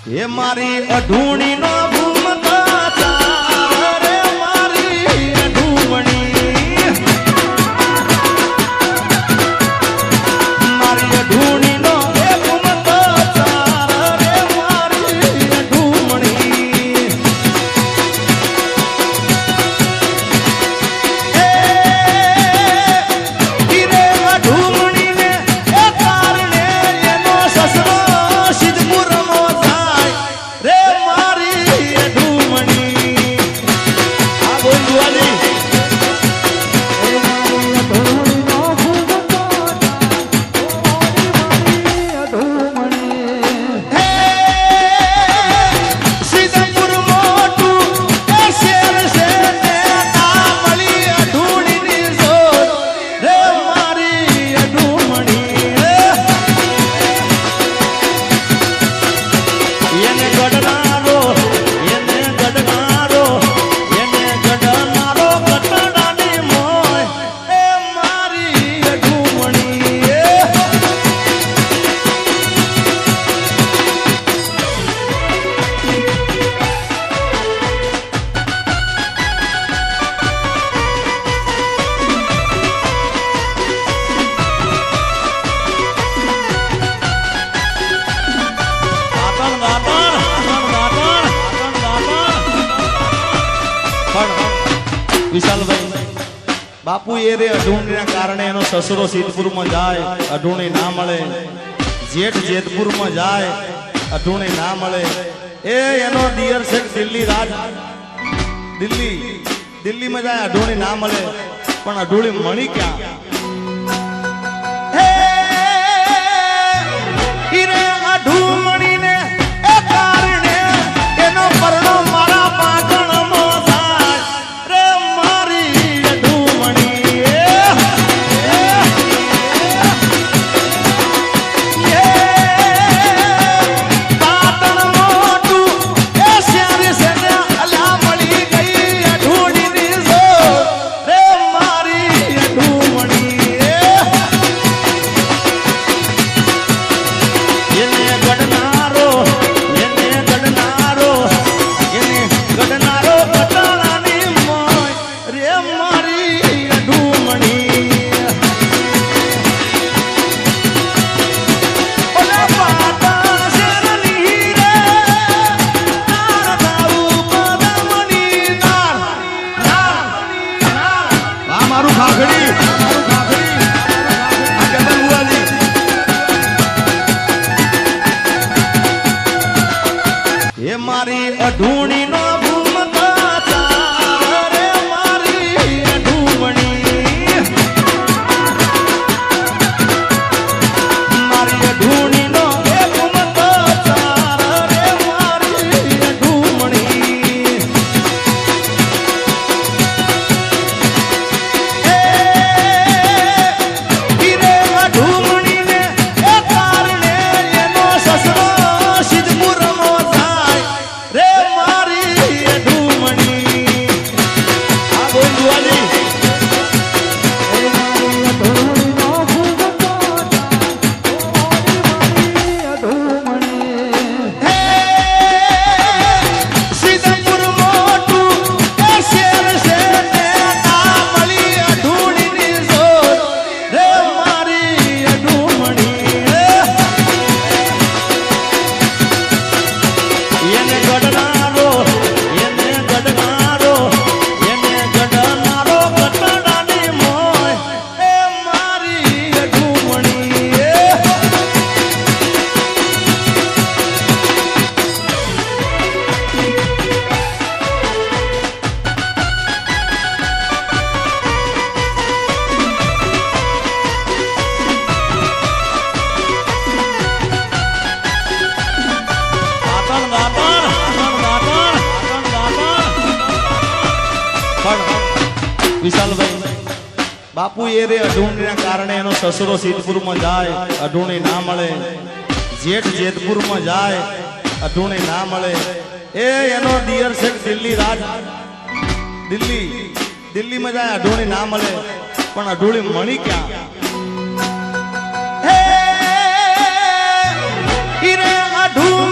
એ મારી અઢૂણી નો ભૂમકા ચાર રે મારી અઢૂમણી મારી અઢૂણી નો એ ભૂમકા ચાર રે મારી અઢૂમણી એ રે અઢૂમણી ને એ કારણે એનો સસરો સિદ્ધપુરનો રે મારી અઢૂમણી આ બોલ દુઆની સિદ્ધપુર મોટું એ શેર છે ને કામળી અઢૂણીની જોર રે મારી અઢૂમણી એને ગડનારો કટડાની મોય એ મારી અઢૂમણી વિશાલભાઈ બાપુ એ રે અઢૂણીના કારણે એનો સસરો સિદ્ધપુરમાં જાય અઢૂણી ના મળે જેઠ જેતપુરમાં જાય અઢૂણી ના મળે એ એનો દિયર છે દિલ્હી દિલ્હીમાં જાય અઢૂણી ના મળે પણ અઢૂણી મણી ક્યાં રે અઢૂમણીને એ કારણે એનો પરણો મારા પાટણમાં થાય રે મારી અઢૂમણી પાટણ મોટું એ શેર છે ને અલા મળી ગઈ અઢૂણીની જોર રે મારી અઢૂમણી એને ગડનારો કટડાની મોય રે મારી અઢૂમણી ઓલા પાટણ શેરની રે નાર દાઉ પદમણી નાર આ મારું ખાખડી આ કેતન બુઆજી એ મારી અઢૂણી નો ભૂમકા ચાર રે મારી અઢૂમણી મારી અઢૂણી નો એ ભૂમકા ચાર રે મારી અઢૂમણી એ રે અઢૂમણી ને એ કારણે એનો સસરો સિદ્ધપુરનો રે મારી અઢૂમણી આ બોલ દુઆની સિદ્ધપુર મોટું એ શેર છે ને કામળી અઢૂણીની જોર રે મારી અઢૂમણી એને ગડનારો કટડાની મોય એ મારી અઢૂમણી વિશાલભાઈ બાપુ એ રે અઢૂણીના કારણે એનો સસરો સિદ્ધપુરમાં જાય અઢૂણી ના મળે જેઠ જેતપુરમાં જાય અઢૂણી ના મળે એ એનો દિયર છે દિલ્હીમાં જાય અઢૂણી ના મળે પણ અઢૂણી મણી ક્યાં રે અઢૂ